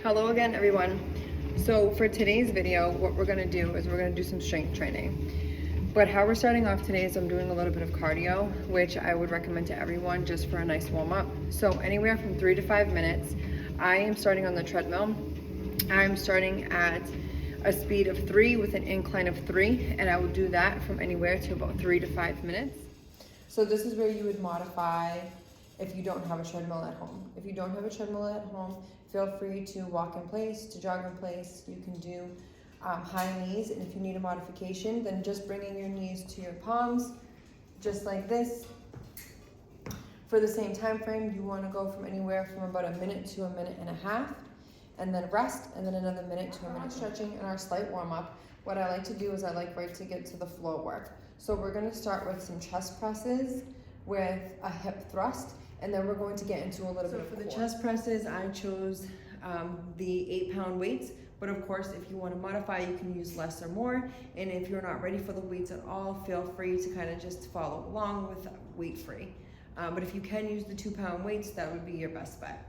Hello again, everyone. So for today's video, what we're gonna do is we're gonna do some strength training. But how we're starting off today is I'm doing a little bit of cardio, which I would recommend to everyone just for a nice warm up. So anywhere from 3 to 5 minutes. I am starting on the treadmill. I'm starting at a speed of 3 with an incline of 3, and I will do that from anywhere to about 3 to 5 minutes. So this is where you would modify if you don't have a treadmill at home. If you don't have a treadmill at home, feel free to walk in place, to jog in place. You can do high knees, and if you need a modification, then just bringing your knees to your palms, just like this. For the same time frame, you want to go from anywhere from about a minute to a minute and a half, and then rest, and then another minute to a minute stretching and our slight warm up. What I like to do is I like right to get to the floor work. So we're going to start with some chest presses with a hip thrust, and then we're going to get into a little bit of core. For the chest presses, I chose the 8-pound weights, but of course, if you want to modify, you can use less or more. And if you're not ready for the weights at all, feel free to kind of just follow along with weight free. But if you can use the 2-pound weights, that would be your best bet.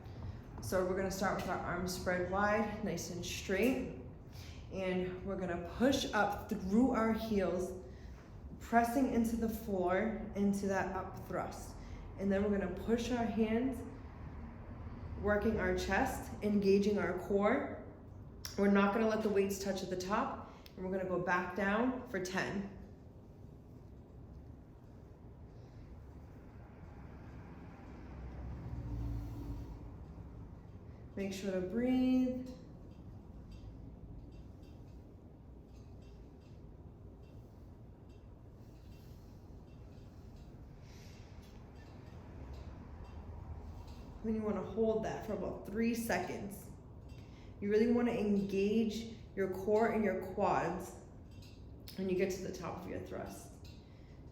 So we're going to start with our arms spread wide, nice and straight. And we're going to push up through our heels, pressing into the floor, into that up thrust. And then we're going to push our hands, working our chest, engaging our core. We're not going to let the weights touch at the top. And we're going to go back down for 10. Make sure to breathe. Then you want to hold that for about 3 seconds. You really want to engage your core and your quads when you get to the top of your thrust.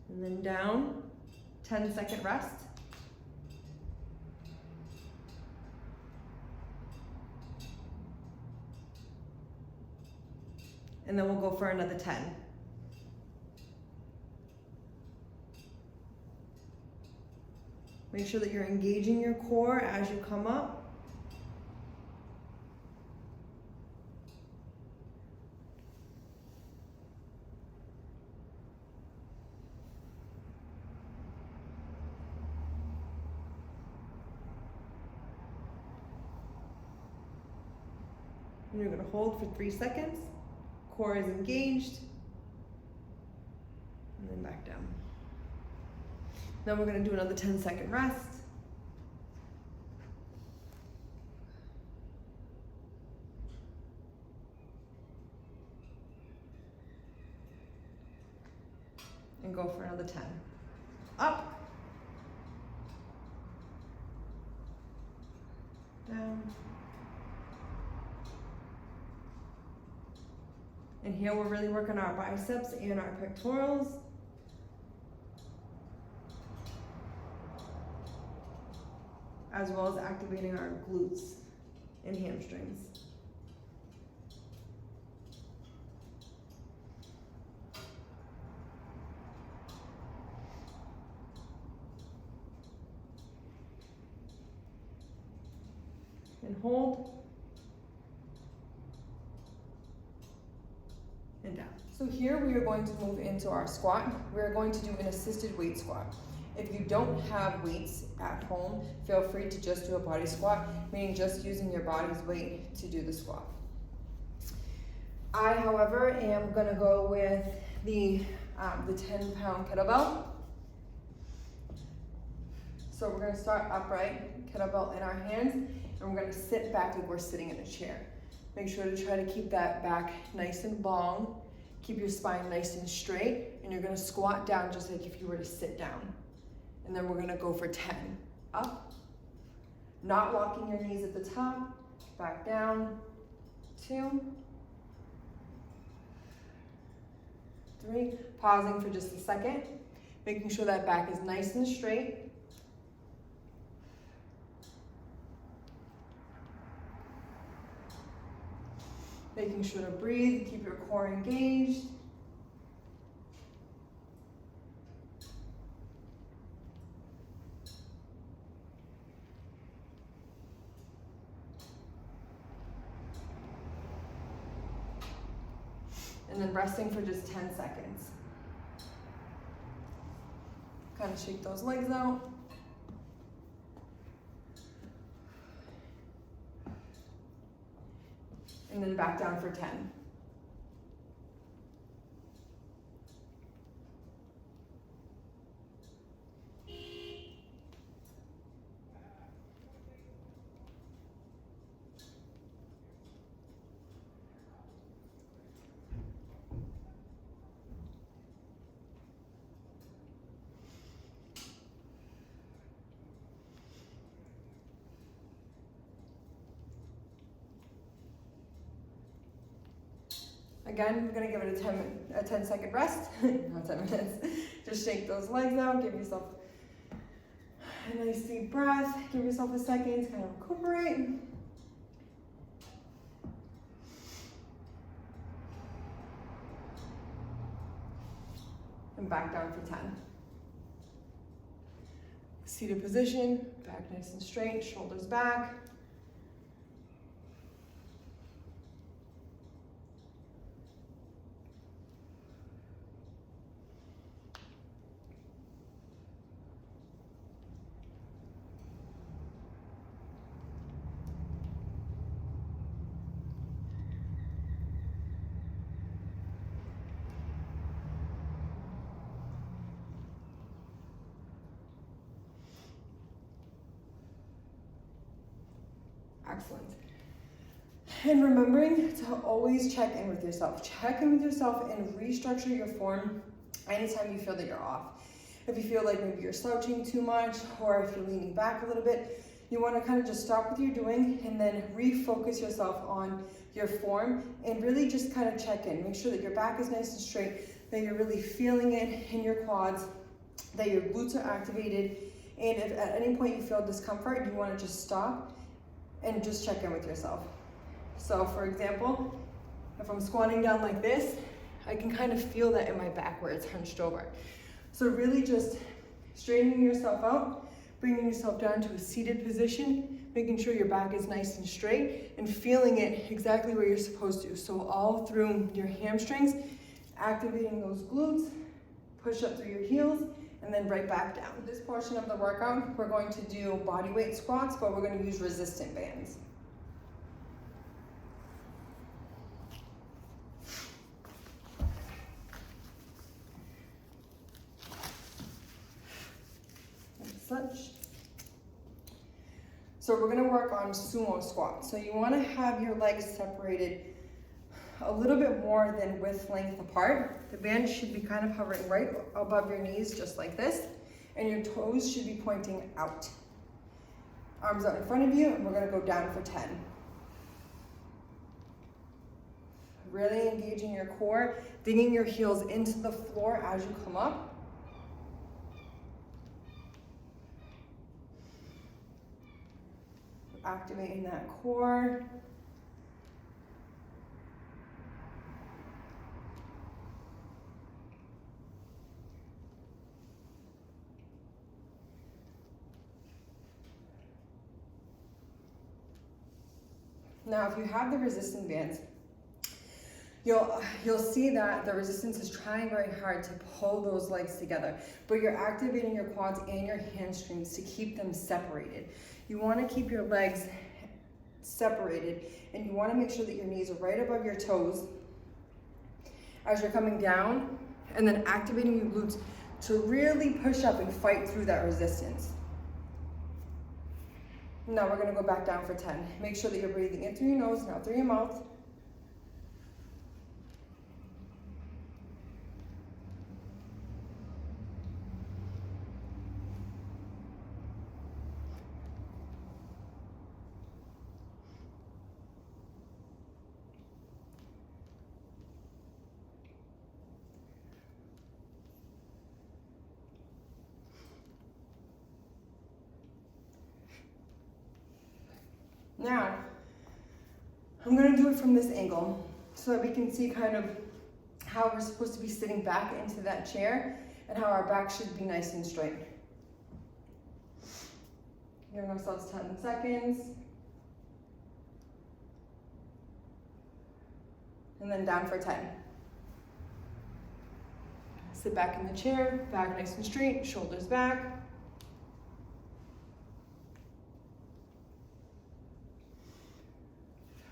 And then down, 10-second rest. And then we'll go for another 10. Make sure that you're engaging your core as you come up. And you're going to hold for 3 seconds. Core is engaged. And then back down. Then we're going to do another 10-second rest. And go for another 10. Up. Down. And here we're really working our biceps and our pectorals. As well as activating our glutes and hamstrings. And hold. And down. So here we are going to move into our squat. We're going to do an assisted weight squat. If you don't have weights at home, feel free to just do a body squat, meaning just using your body's weight to do the squat. I, however, am gonna go with the 10-pound kettlebell. So we're gonna start upright, kettlebell in our hands, and we're gonna sit back like we're sitting in a chair. Make sure to try to keep that back nice and long. Keep your spine nice and straight, and you're gonna squat down just like if you were to sit down. And then we're gonna go for 10. Up, not locking your knees at the top, back down, 2, 3, pausing for just a second, making sure that back is nice and straight. Making sure to breathe, keep your core engaged. And then resting for just 10 seconds. Kind of shake those legs out. And then back down for 10. Again, we're gonna give it a 10-second rest, not 10 minutes. Just shake those legs out, give yourself a nice deep breath, give yourself a second to kind of recuperate. And back down for 10. Seated position, back nice and straight, shoulders back. Excellent. And remembering to always check in with yourself. Check in with yourself and restructure your form anytime you feel that you're off. If you feel like maybe you're slouching too much, or if you're leaning back a little bit, you want to kind of just stop what you're doing and then refocus yourself on your form and really just kind of check in. Make sure that your back is nice and straight, that you're really feeling it in your quads, that your glutes are activated. And if at any point you feel discomfort, you want to just stop and just check in with yourself. So for example, if I'm squatting down like this, I can kind of feel that in my back where it's hunched over. So really just straightening yourself out, bringing yourself down to a seated position, making sure your back is nice and straight, and feeling it exactly where you're supposed to. So all through your hamstrings, activating those glutes, push up through your heels, and then right back down. This portion of the workout, we're going to do body weight squats, but we're going to use resistant bands. Like such. So we're going to work on sumo squats. So you want to have your legs separated a little bit more than width length apart. The band should be kind of hovering right above your knees, just like this, and your toes should be pointing out. Arms out in front of you, and we're gonna go down for 10. Really engaging your core, digging your heels into the floor as you come up. Activating that core. Now, if you have the resistance bands, you'll see that the resistance is trying very hard to pull those legs together, but you're activating your quads and your hamstrings to keep them separated. You want to keep your legs separated, and you want to make sure that your knees are right above your toes as you're coming down, and then activating your glutes to really push up and fight through that resistance. Now we're gonna go back down for 10. Make sure that you're breathing in through your nose, not through your mouth. Now, I'm gonna do it from this angle so that we can see kind of how we're supposed to be sitting back into that chair and how our back should be nice and straight. Giving ourselves 10 seconds. And then down for 10. Sit back in the chair, back nice and straight, shoulders back.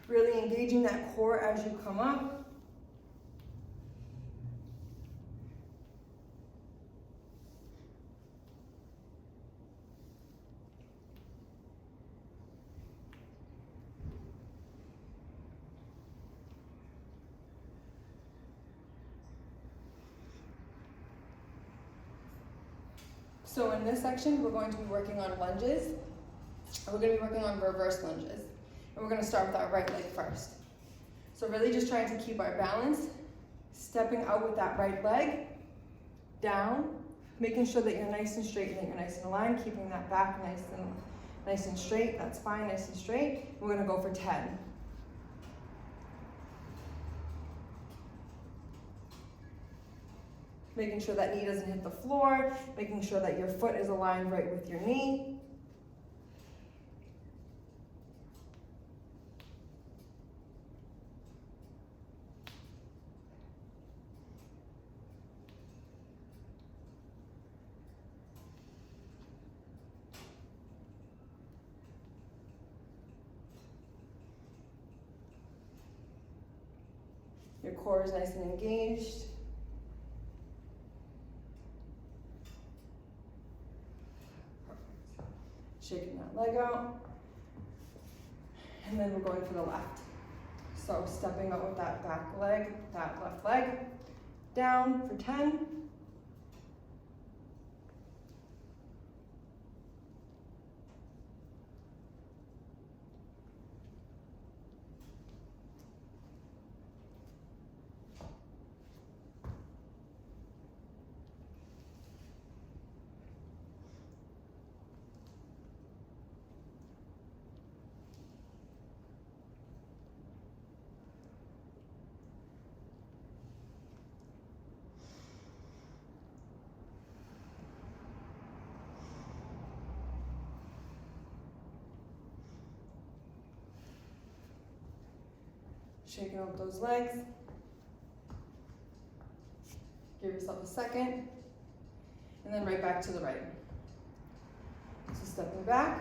Really engaging that core as you come up. So in this section, we're going to be working on lunges. And we're going to be working on reverse lunges. And we're going to start with our right leg first. So really just trying to keep our balance, stepping out with that right leg, down, making sure that you're nice and straight and that you're nice and aligned, keeping that back nice and straight. That's fine, nice and straight. We're going to go for 10. Making sure that knee doesn't hit the floor, making sure that your foot is aligned right with your knee. Your core is nice and engaged. Shaking that leg out. And then we're going for the left. So stepping out with that back leg, that left leg, down for 10. Shaking out those legs. Give yourself a second. And then right back to the right. So stepping back,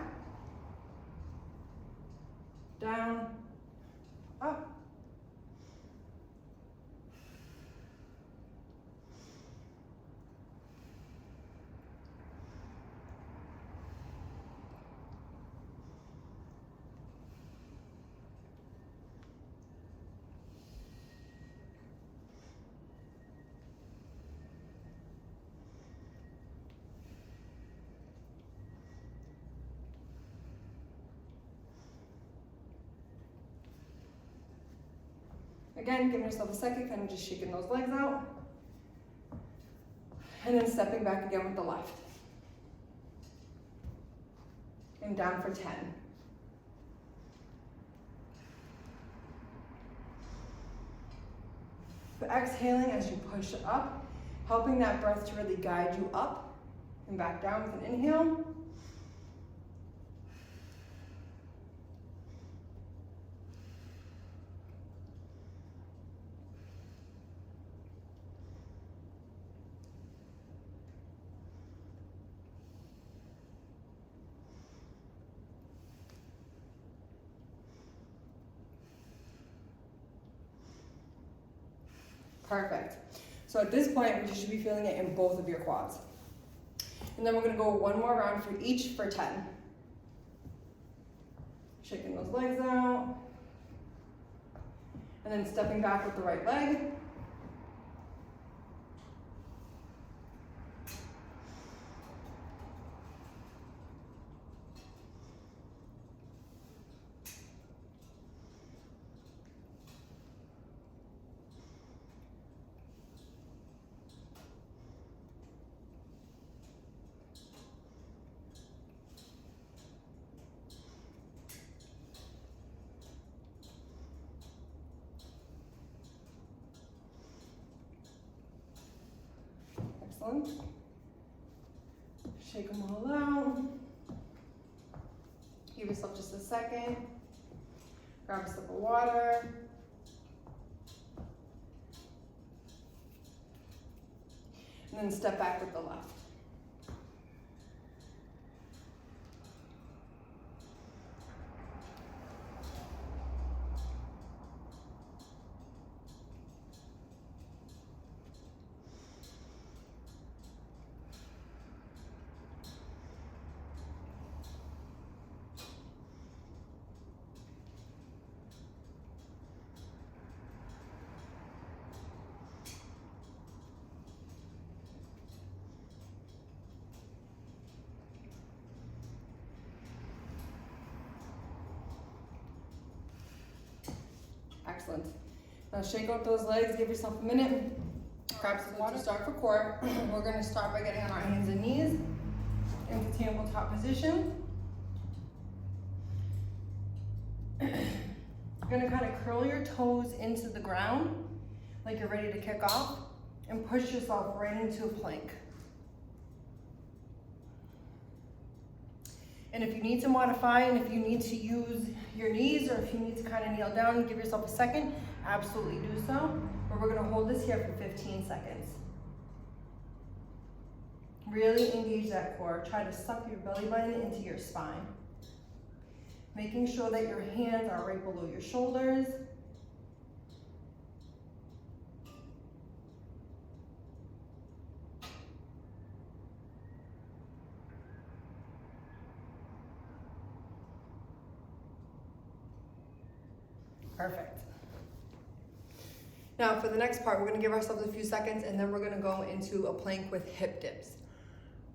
down, up. Again, giving yourself a second, kind of just shaking those legs out. And then stepping back again with the left. And down for 10. But exhaling as you push up, helping that breath to really guide you up and back down with an inhale. Perfect. So at this point, you should be feeling it in both of your quads. And then we're gonna go one more round for each for 10. Shaking those legs out. And then stepping back with the right leg. Excellent. Shake them all out. Give yourself just a second. Grab a sip of water. and then step back with the left. Excellent. Now shake out those legs, give yourself a minute. Grab some water, start for core. We're gonna start by getting on our hands and knees into tabletop position. You're gonna kind of curl your toes into the ground like you're ready to kick off and push yourself right into a plank. And if you need to modify, and if you need to use your knees, or if you need to kind of kneel down and give yourself a second, absolutely do so. But we're gonna hold this here for 15 seconds. Really engage that core. Try to suck your belly button into your spine. Making sure that your hands are right below your shoulders. Perfect. Now for the next part, we're gonna give ourselves a few seconds and then we're gonna go into a plank with hip dips.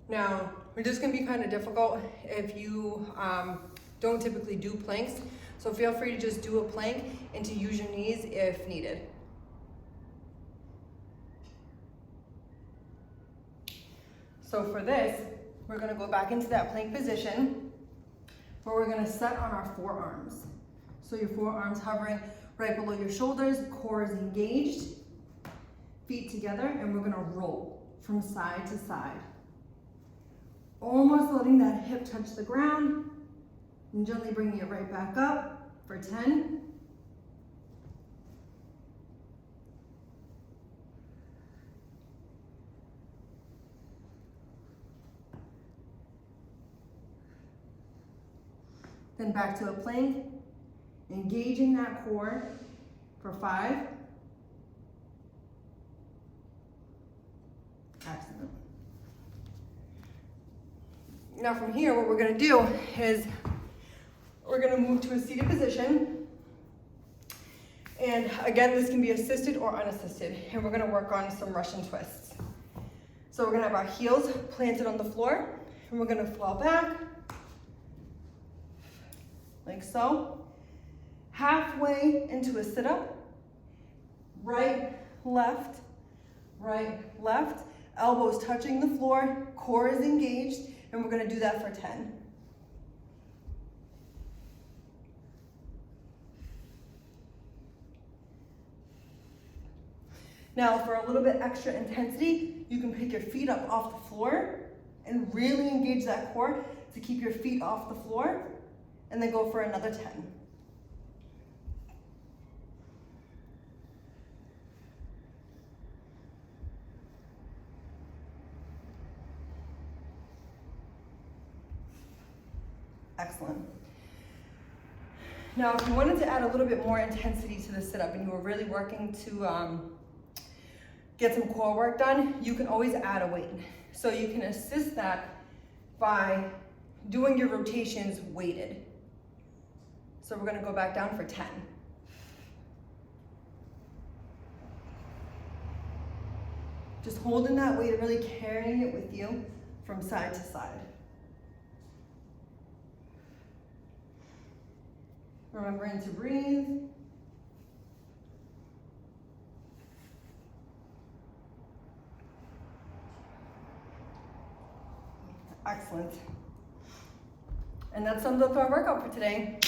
Now, this is gonna be kind of difficult if you don't typically do planks. So feel free to just do a plank and to use your knees if needed. So for this, we're gonna go back into that plank position where we're gonna set on our forearms. So your forearms hovering right below your shoulders, core is engaged, feet together, and we're gonna roll from side to side. Almost letting that hip touch the ground, and gently bringing it right back up for 10. Then back to a plank. Engaging that core for 5. Excellent. Now from here, what we're gonna do is we're gonna move to a seated position. And again, this can be assisted or unassisted. And we're gonna work on some Russian twists. So we're gonna have our heels planted on the floor and we're gonna fall back like so. Halfway into a sit-up, right, left, elbows touching the floor, core is engaged, and we're gonna do that for 10. Now for a little bit extra intensity, you can pick your feet up off the floor and really engage that core to keep your feet off the floor, and then go for another 10. Excellent. Now, if you wanted to add a little bit more intensity to the sit-up and you were really working to get some core work done, you can always add a weight. So you can assist that by doing your rotations weighted. So we're gonna go back down for 10. Just holding that weight and really carrying it with you from side to side. Remembering to breathe. Excellent. And that sums up our workout for today.